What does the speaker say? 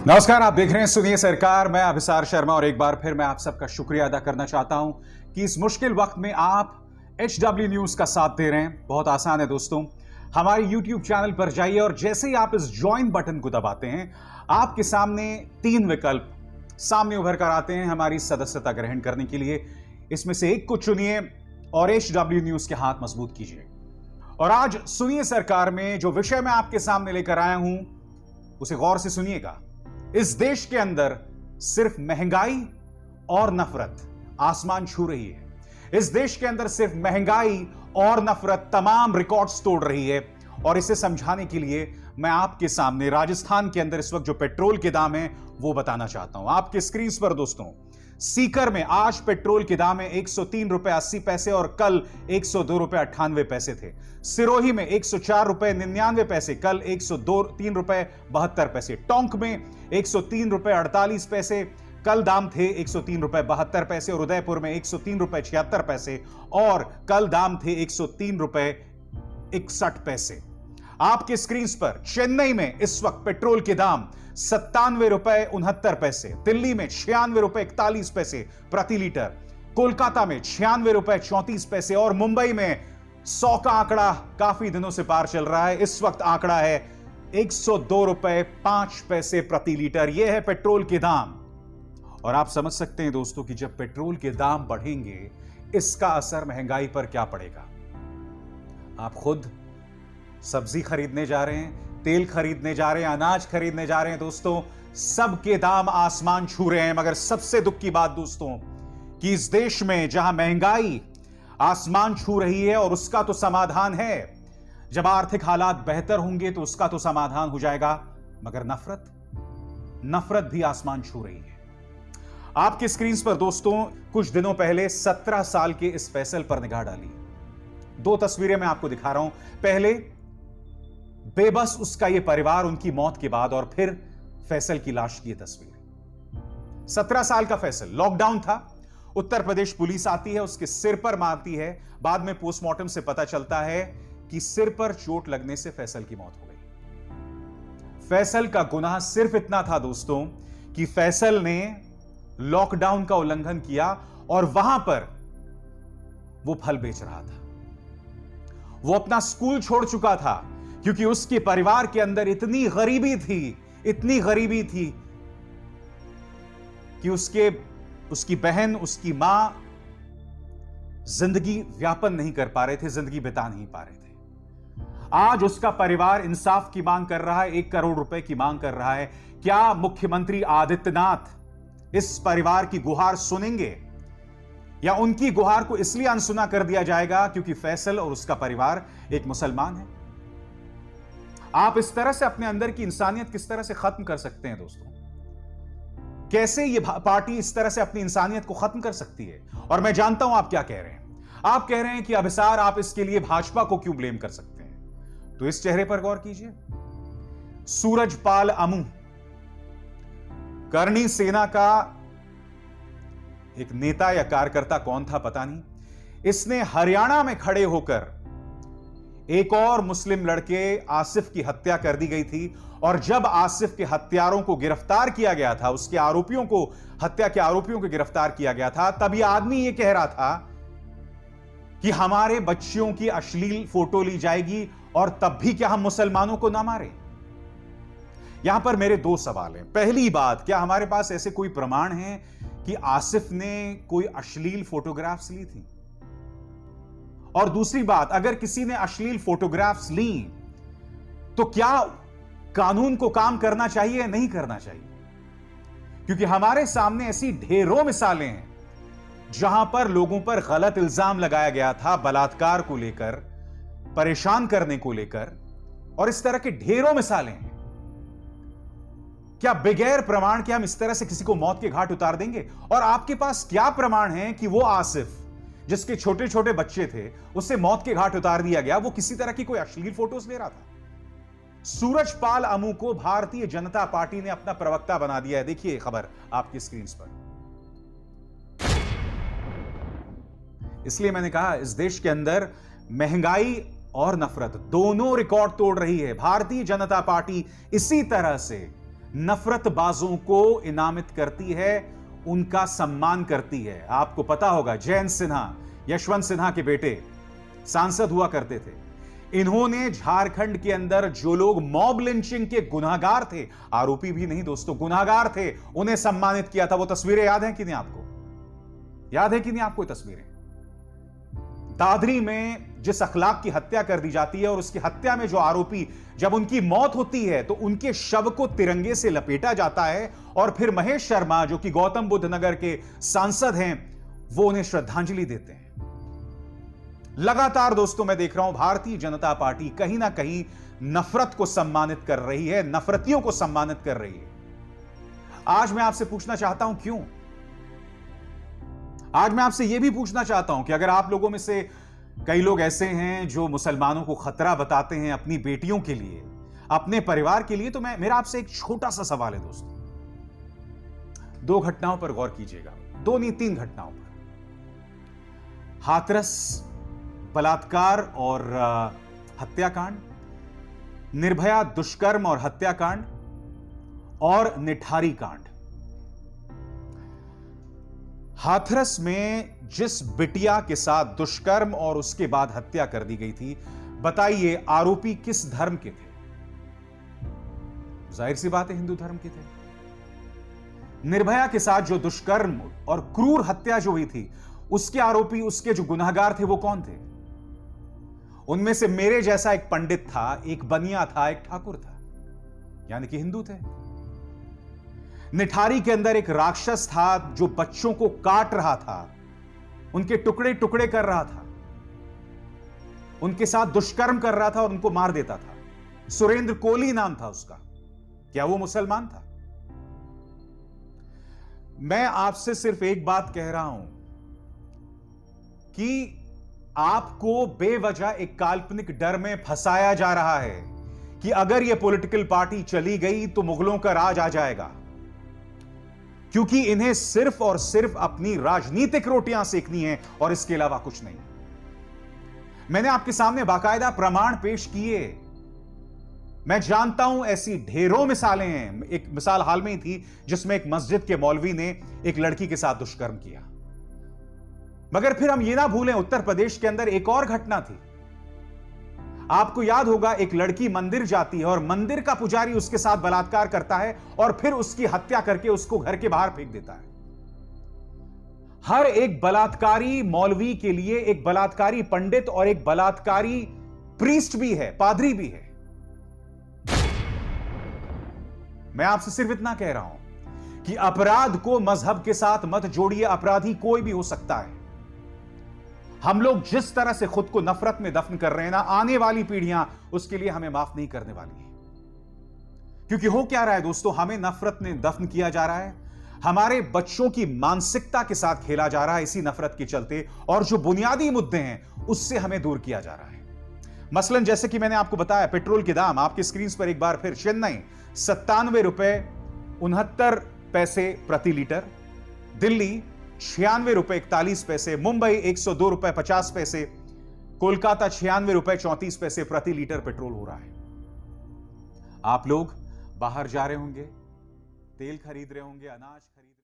नमस्कार, आप देख रहे हैं सुनिए सरकार। मैं अभिसार शर्मा और एक बार फिर मैं आप सबका शुक्रिया अदा करना चाहता हूं कि इस मुश्किल वक्त में आप HW न्यूज का साथ दे रहे हैं। बहुत आसान है दोस्तों, हमारे YouTube चैनल पर जाइए और जैसे ही आप इस ज्वाइन बटन को दबाते हैं आपके सामने 3 विकल्प सामने उभर कर आते हैं हमारी सदस्यता ग्रहण करने के लिए। इसमें से एक को चुनिए और HW न्यूज के हाथ मजबूत कीजिए। और आज सुनिए सरकार में जो विषय मैं आपके सामने लेकर आया हूं उसे गौर से सुनिएगा। इस देश के अंदर सिर्फ महंगाई और नफरत आसमान छू रही है। इस देश के अंदर सिर्फ महंगाई और नफरत तमाम रिकॉर्ड्स तोड़ रही है। और इसे समझाने के लिए मैं आपके सामने राजस्थान के अंदर इस वक्त जो पेट्रोल के दाम है वो बताना चाहता हूं। आपके स्क्रीन पर दोस्तों, सीकर में आज पेट्रोल के दाम है 103 रुपए 80 पैसे और कल 102 रुपए 98 पैसे थे। सिरोही में 104 रुपए 99 पैसे, कल 103 रुपए 72 पैसे। टोंक में 103 रुपए 48 पैसे, कल दाम थे 103 रुपए 72 पैसे। और उदयपुर में 103 रुपए 76 पैसे और कल दाम थे 103 रुपए 61 पैसे। आपके स्क्रीन पर चेन्नई में इस वक्त पेट्रोल के दाम 97 रुपए 69 पैसे, दिल्ली में 96 रुपए 41 पैसे प्रति लीटर, कोलकाता में 96 रुपए 34 पैसे और मुंबई में 100 का आंकड़ा काफी दिनों से पार चल रहा है। इस वक्त आंकड़ा है 102 रुपए 5 पैसे प्रति लीटर। यह है पेट्रोल के दाम। और आप समझ सकते हैं दोस्तों कि जब पेट्रोल के दाम बढ़ेंगे इसका असर महंगाई पर क्या पड़ेगा। आप खुद सब्जी खरीदने जा रहे हैं, तेल खरीदने जा रहे हैं, अनाज खरीदने जा रहे हैं दोस्तों, सबके दाम आसमान छू रहे हैं। मगर सबसे दुख की बात दोस्तों कि इस देश में जहां महंगाई आसमान छू रही है और उसका तो समाधान है, जब आर्थिक हालात बेहतर होंगे तो उसका तो समाधान हो जाएगा, मगर नफरत भी आसमान छू रही है। आपके स्क्रीन पर दोस्तों कुछ दिनों पहले 17 साल के इस फैसल पर निगाह डाली। 2 तस्वीरें मैं आपको दिखा रहा हूं। पहले बेबस उसका यह परिवार उनकी मौत के बाद, और फिर फैसल की लाश की यह तस्वीर। 17 साल का फैसल, लॉकडाउन था, उत्तर प्रदेश पुलिस आती है, उसके सिर पर मारती है। बाद में पोस्टमार्टम से पता चलता है कि सिर पर चोट लगने से फैसल की मौत हो गई। फैसल का गुनाह सिर्फ इतना था दोस्तों कि फैसल ने लॉकडाउन का उल्लंघन किया और वहां पर वो फल बेच रहा था। वो अपना स्कूल छोड़ चुका था क्योंकि उसके परिवार के अंदर इतनी गरीबी थी कि उसकी बहन, उसकी मां जिंदगी व्यापन नहीं कर पा रहे थे, जिंदगी बिता नहीं पा रहे थे। आज उसका परिवार इंसाफ की मांग कर रहा है, 1 करोड़ रुपए की मांग कर रहा है। क्या मुख्यमंत्री आदित्यनाथ इस परिवार की गुहार सुनेंगे, या उनकी गुहार को इसलिए अनसुना कर दिया जाएगा क्योंकि फैसल और उसका परिवार एक मुसलमान है? आप इस तरह से अपने अंदर की इंसानियत किस तरह से खत्म कर सकते हैं दोस्तों? कैसे यह पार्टी इस तरह से अपनी इंसानियत को खत्म कर सकती है? और मैं जानता हूं आप क्या कह रहे हैं। आप कह रहे हैं कि अभिसार, आप इसके लिए भाजपा को क्यों ब्लेम कर सकते हैं? तो इस चेहरे पर गौर कीजिए। सूरजपाल अमू करणी सेना का एक नेता या कार्यकर्ता, कौन था पता नहीं, इसने हरियाणा में खड़े होकर एक और मुस्लिम लड़के आसिफ की हत्या कर दी गई थी, और जब आसिफ के हत्यारों को गिरफ्तार किया गया था, उसके आरोपियों को, हत्या के आरोपियों को गिरफ्तार किया गया था, तब यह आदमी यह कह रहा था कि हमारे बच्चियों की अश्लील फोटो ली जाएगी और तब भी क्या हम मुसलमानों को ना मारें? यहां पर मेरे 2 सवाल हैं। पहली बात, क्या हमारे पास ऐसे कोई प्रमाण हैं कि आसिफ ने कोई अश्लील फोटोग्राफ्स ली थी? और दूसरी बात, अगर किसी ने अश्लील फोटोग्राफ्स ली तो क्या कानून को काम करना चाहिए या नहीं करना चाहिए? क्योंकि हमारे सामने ऐसी ढेरों मिसालें हैं जहां पर लोगों पर गलत इल्जाम लगाया गया था, बलात्कार को लेकर, परेशान करने को लेकर, और इस तरह की ढेरों मिसालें हैं। क्या बगैर प्रमाण के हम इस तरह से किसी को मौत के घाट उतार देंगे? और आपके पास क्या प्रमाण है कि वो आसिफ, जिसके छोटे छोटे बच्चे थे, उसे मौत के घाट उतार दिया गया, वो किसी तरह की कोई अश्लील फोटोज ले रहा था? सूरजपाल अमू को भारतीय जनता पार्टी ने अपना प्रवक्ता बना दिया है। देखिए खबर आपकी स्क्रीन पर। इसलिए मैंने कहा, इस देश के अंदर महंगाई और नफरत दोनों रिकॉर्ड तोड़ रही है। भारतीय जनता पार्टी इसी तरह से नफरतबाजों को इनामित करती है, उनका सम्मान करती है। आपको पता होगा जयंत सिन्हा, यशवंत सिन्हा के बेटे सांसद हुआ करते थे। इन्होंने झारखंड के अंदर जो लोग मॉब लिंचिंग के गुनाहगार थे, आरोपी भी नहीं दोस्तों, गुनाहगार थे, उन्हें सम्मानित किया था। वो तस्वीरें याद हैं कि नहीं आपको? याद है कि नहीं आपको तस्वीरें? दादरी में जिस अखलाक की हत्या कर दी जाती है और उसकी हत्या में जो आरोपी, जब उनकी मौत होती है तो उनके शव को तिरंगे से लपेटा जाता है और फिर महेश शर्मा जो कि गौतम बुद्ध नगर के सांसद हैं, वो उन्हें श्रद्धांजलि देते हैं। लगातार दोस्तों मैं देख रहा हूं भारतीय जनता पार्टी कहीं ना कहीं नफरत को सम्मानित कर रही है, नफरतियों को सम्मानित कर रही है। आज मैं आपसे पूछना चाहता हूं क्यों? आज मैं आपसे यह भी पूछना चाहता हूं कि अगर आप लोगों में से कई लोग ऐसे हैं जो मुसलमानों को खतरा बताते हैं अपनी बेटियों के लिए, अपने परिवार के लिए, तो मेरा आपसे एक छोटा सा सवाल है दोस्तों। 2 घटनाओं पर गौर कीजिएगा, 2 नहीं 3 घटनाओं पर। हाथरस बलात्कार और हत्याकांड, निर्भया दुष्कर्म और हत्याकांड, और निठारी कांड। हाथरस में जिस बिटिया के साथ दुष्कर्म और उसके बाद हत्या कर दी गई थी, बताइए आरोपी किस धर्म के थे? जाहिर सी बात है हिंदू धर्म के थे। निर्भया के साथ जो दुष्कर्म और क्रूर हत्या जो हुई थी, उसके आरोपी, उसके जो गुनहगार थे, वो कौन थे? उनमें से मेरे जैसा एक पंडित था, एक बनिया था, एक ठाकुर था, यानी कि हिंदू थे। निठारी के अंदर एक राक्षस था जो बच्चों को काट रहा था, उनके टुकड़े टुकड़े कर रहा था, उनके साथ दुष्कर्म कर रहा था और उनको मार देता था। सुरेंद्र कोहली नाम था उसका। क्या वो मुसलमान था? मैं आपसे सिर्फ एक बात कह रहा हूं कि आपको बेवजह एक काल्पनिक डर में फंसाया जा रहा है कि अगर यह पॉलिटिकल पार्टी चली गई तो मुगलों का राज आ जाएगा, क्योंकि इन्हें सिर्फ और सिर्फ अपनी राजनीतिक रोटियां सेकनी है और इसके अलावा कुछ नहीं। मैंने आपके सामने बाकायदा प्रमाण पेश किए। मैं जानता हूं ऐसी ढेरों मिसालें हैं। एक मिसाल हाल में ही थी जिसमें एक मस्जिद के मौलवी ने एक लड़की के साथ दुष्कर्म किया। मगर फिर हम ये ना भूलें, उत्तर प्रदेश के अंदर एक और घटना थी। आपको याद होगा, एक लड़की मंदिर जाती है और मंदिर का पुजारी उसके साथ बलात्कार करता है और फिर उसकी हत्या करके उसको घर के बाहर फेंक देता है। हर एक बलात्कारी मौलवी के लिए एक बलात्कारी पंडित और एक बलात्कारी प्रीस्ट भी है, पादरी भी है। मैं आपसे सिर्फ इतना कह रहा हूं कि अपराध को मजहब के साथ मत जोड़िए। अपराधी कोई भी हो सकता है। हम लोग जिस तरह से खुद को नफरत में दफन कर रहे हैं ना, आने वाली पीढ़ियां उसके लिए हमें माफ नहीं करने वाली है। क्योंकि हो क्या रहा है दोस्तों, हमें नफरत में दफन किया जा रहा है, हमारे बच्चों की मानसिकता के साथ खेला जा रहा है इसी नफरत के चलते, और जो बुनियादी मुद्दे हैं उससे हमें दूर किया जा रहा है। मसलन जैसे कि मैंने आपको बताया, पेट्रोल के दाम आपकी स्क्रीन पर एक बार फिर। चेन्नई 97 रुपए 69 पैसे प्रति लीटर, दिल्ली 96 रुपए 41 पैसे, मुंबई 102 रुपए 50 पैसे, कोलकाता 96 रुपए 34 पैसे प्रति लीटर पेट्रोल हो रहा है। आप लोग बाहर जा रहे होंगे, तेल खरीद रहे होंगे, अनाज खरीद